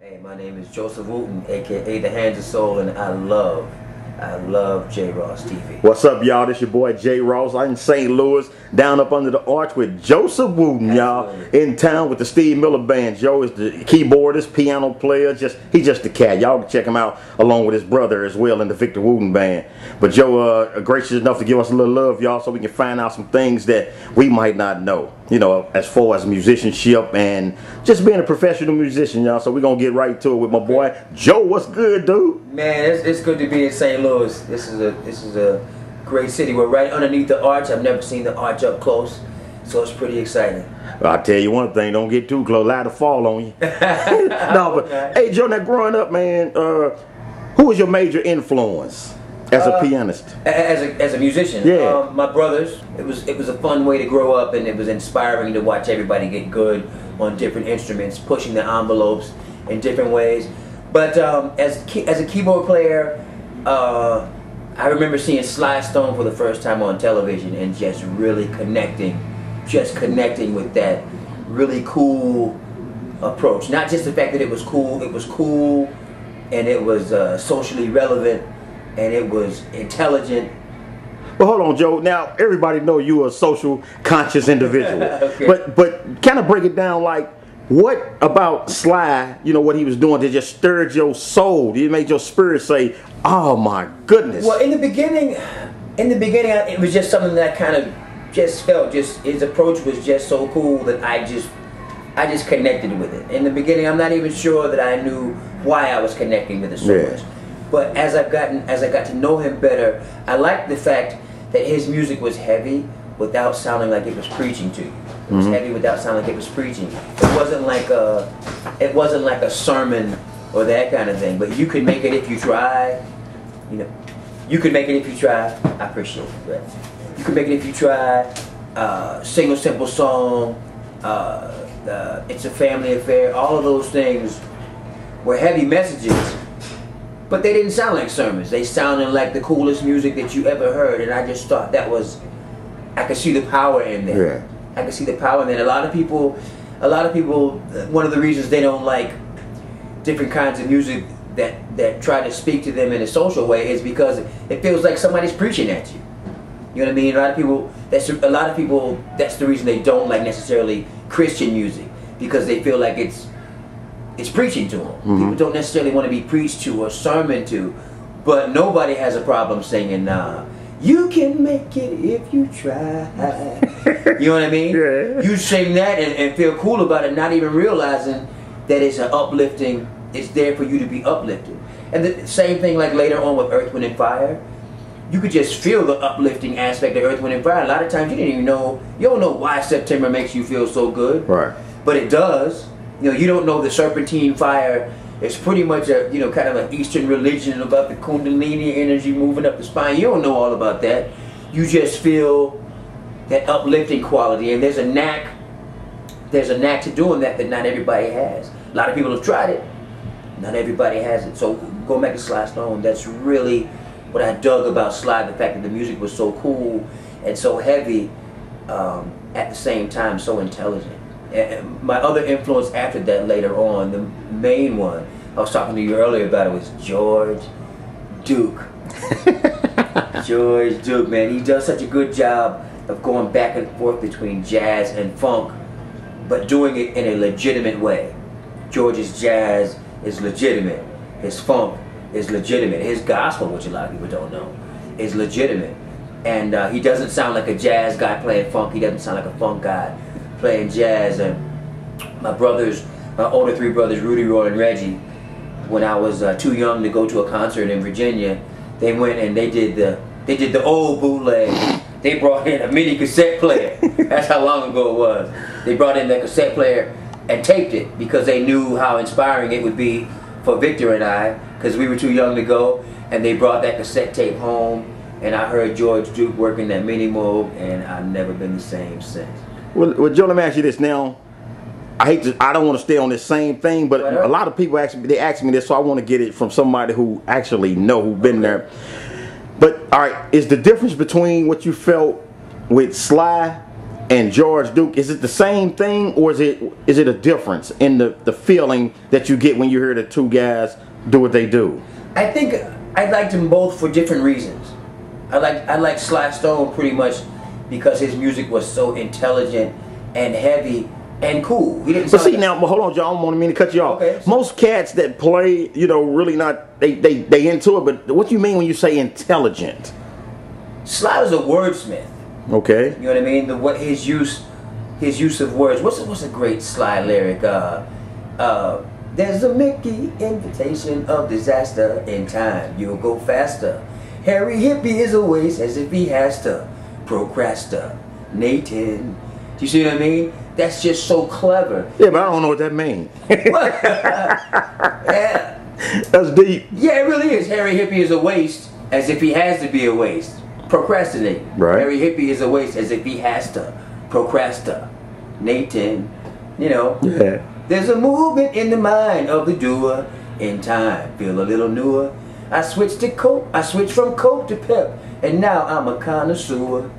Hey, my name is Joseph Wooten, aka the Hands of Soul, and I love Jross-tv. What's up, y'all? This your boy Jross. I'm in St. Louis, down up under the arch with Joseph Wooten, y'all. In town with the Steve Miller Band. Joe is the keyboardist, piano player. He's just the cat. Y'all can check him out along with his brother as well in the Victor Wooten Band. But Joe gracious enough to give us a little love, y'all, so we can find out some things that we might not know. You know, as far as musicianship and just being a professional musician, y'all. So we're going to get right to it with my boy Joe. What's good, dude? Man, it's good to be in St. Louis. This is a great city. We're right underneath the arch. I've never seen the arch up close, so it's pretty exciting. I'll tell you one thing, don't get too close, liable to fall on you. No, but hey, Joe, now growing up, man, who was your major influence as a pianist? As a musician? Yeah. My brothers. It was a fun way to grow up, and it was inspiring to watch everybody get good on different instruments, pushing the envelopes in different ways. But as a keyboard player, I remember seeing Sly Stone for the first time on television and just really connecting with that really cool approach. Not just the fact that it was cool and it was socially relevant and it was intelligent. Well, hold on, Joe. Now, everybody know you a social conscious individual. Okay. But kind of break it down, like, what about Sly, you know, what he was doing that just stirred your soul? It made your spirit say, oh my goodness. Well, in the beginning, it was just something that I kind of just felt, his approach was just so cool that I just connected with it. In the beginning, I'm not even sure that I knew why I was connecting with it so much. But as I got to know him better, I liked the fact that his music was heavy without sounding like it was preaching to you. It was heavy without sounding like it was preaching. It wasn't like a sermon or that kind of thing. But you could make it if you try. You know, you could make it if you try. I appreciate it. Right? You could make it if you try. Sing a simple song. It's a family affair. All of those things were heavy messages. But they didn't sound like sermons. They sounded like the coolest music that you ever heard, and I just thought that was, I could see the power in there. Yeah. I could see the power in there. A lot of people, one of the reasons they don't like different kinds of music that try to speak to them in a social way is because it feels like somebody's preaching at you. You know what I mean? A lot of people, that's the reason they don't like necessarily Christian music, because they feel like it's preaching to them. People don't necessarily want to be preached to or sermon to, but nobody has a problem singing, you can make it if you try. You know what I mean? Yeah. You sing that and feel cool about it, not even realizing that it's an uplifting, it's there for you to be uplifted. And the same thing like later on with Earth, Wind, and Fire. You could just feel the uplifting aspect of Earth, Wind, and Fire. A lot of times you didn't even know, you don't know why September makes you feel so good. Right. But it does. You know, you don't know the serpentine fire. It's pretty much a, you know, kind of an Eastern religion about the Kundalini energy moving up the spine. You don't know all about that. You just feel that uplifting quality, and there's a knack to doing that not everybody has. A lot of people have tried it. Not everybody has it. So going back to Sly Stone, that's really what I dug about Sly, the fact that the music was so cool and so heavy, at the same time so intelligent. And my other influence after that later on, the main one, I was talking to you earlier about it, was George Duke. George Duke, man, he does such a good job of going back and forth between jazz and funk, but doing it in a legitimate way. George's jazz is legitimate. His funk is legitimate. His gospel, which a lot of people don't know, is legitimate. And he doesn't sound like a jazz guy playing funk. He doesn't sound like a funk guy playing jazz. And my older three brothers, Rudy, Roy, and Reggie, when I was too young to go to a concert in Virginia, they went and they did the old bootleg. They brought in a mini cassette player. That's how long ago it was. They brought in that cassette player and taped it because they knew how inspiring it would be for Victor and I, because we were too young to go. And they brought that cassette tape home, and I heard George Duke working that mini moog, and I've never been the same since. Well, Joe, let me ask you this now. I don't want to stay on this same thing, but a lot of people ask me this, so I want to get it from somebody who actually know, who've been there. But all right, is the difference between what you felt with Sly and George Duke, is it the same thing, or is it a difference in the feeling that you get when you hear the two guys do what they do? I think I liked them both for different reasons. I like Sly Stone pretty much because his music was so intelligent and heavy and cool. He didn't. But see, now, hold on, John. I don't mean to cut you off. Okay. Most cats that play, you know, really not they into it. But what do you mean when you say intelligent? Sly was a wordsmith. Okay. You know what I mean? What his use of words. What's a great Sly lyric? There's a Mickey invitation of disaster in time. You'll go faster. Harry Hippie is a waste as if he has to. Procrastinating. Do you see what I mean? That's just so clever. Yeah, but I don't know what that means. Yeah. That's deep. Yeah, it really is. Harry Hippie is a waste as if he has to be a waste. Procrastinate. Right. Harry Hippie is a waste as if he has to. Procrastinating. You know. Yeah. There's a movement in the mind of the doer. In time, feel a little newer. I switched from coke to pep, and now I'm a connoisseur.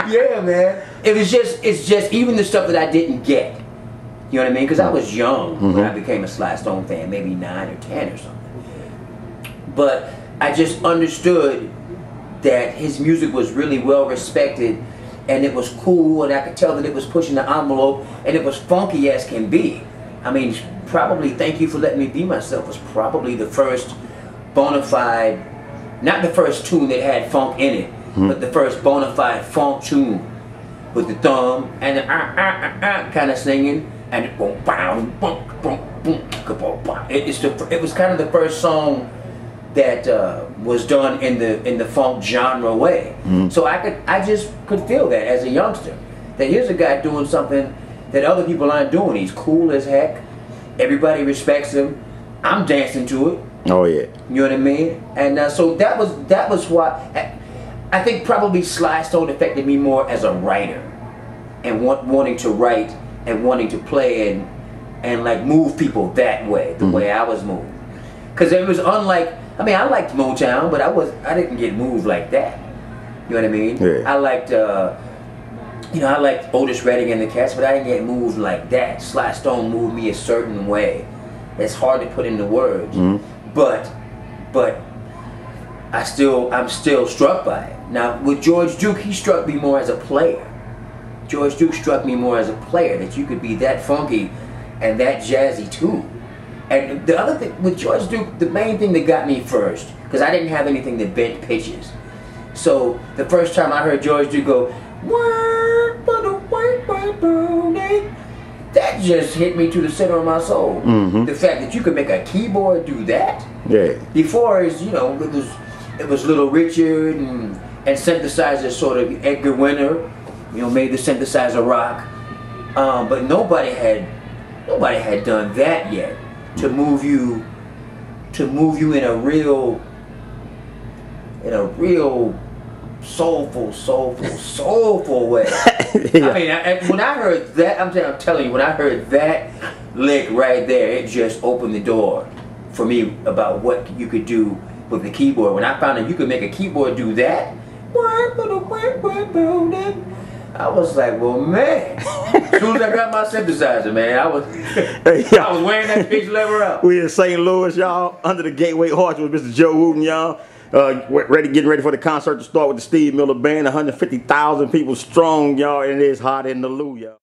Yeah, man. It's just even the stuff that I didn't get. You know what I mean? Because I was young when I became a Sly Stone fan, maybe 9 or 10 or something. But I just understood that his music was really well respected, and it was cool, and I could tell that it was pushing the envelope, and it was funky as can be. I mean, probably Thank You for Letting Me Be Myself was probably the first bona fide, not the first tune that had funk in it, but the first bona fide funk tune with the thumb and the kind of singing, and it was kind of the first song that was done in the funk genre way. So I just could feel that as a youngster, that here's a guy doing something that other people aren't doing. He's cool as heck. Everybody respects him. I'm dancing to it. Oh yeah. You know what I mean? And so that was why I think probably Sly Stone affected me more as a writer, and wanting to write and wanting to play and like move people that way, the way I was moved. Because it was unlike, I mean, I liked Motown, but I didn't get moved like that. You know what I mean? Yeah. I liked I liked Otis Redding and the Cats, but I didn't get moved like that. Sly Stone moved me a certain way. It's hard to put into words, but I'm still struck by it. Now with George Duke, he struck me more as a player. George Duke struck me more as a player, that you could be that funky and that jazzy too. And the other thing with George Duke, the main thing that got me first, because I didn't have anything that bent pitches. So the first time I heard George Duke go, that just hit me to the center of my soul. The fact that you could make a keyboard do that. Yeah. Before, it was Little Richard and synthesizers, sort of Edgar Winter, made the synthesizer rock. But nobody had done that yet, to move you in a real soulful way. Yeah. I mean, when I heard that, I'm telling you, when I heard that lick right there, it just opened the door for me about what you could do with the keyboard. When I found out you could make a keyboard do that, I was like, well, man. As soon as I got my synthesizer, man, I was wearing that pitch lever out. We in St. Louis, y'all, under the Gateway Arch with Mr. Joe Wooten, y'all. Getting ready for the concert to start with the Steve Miller Band. 150,000 people strong, y'all, and it is hot in the Lou, y'all.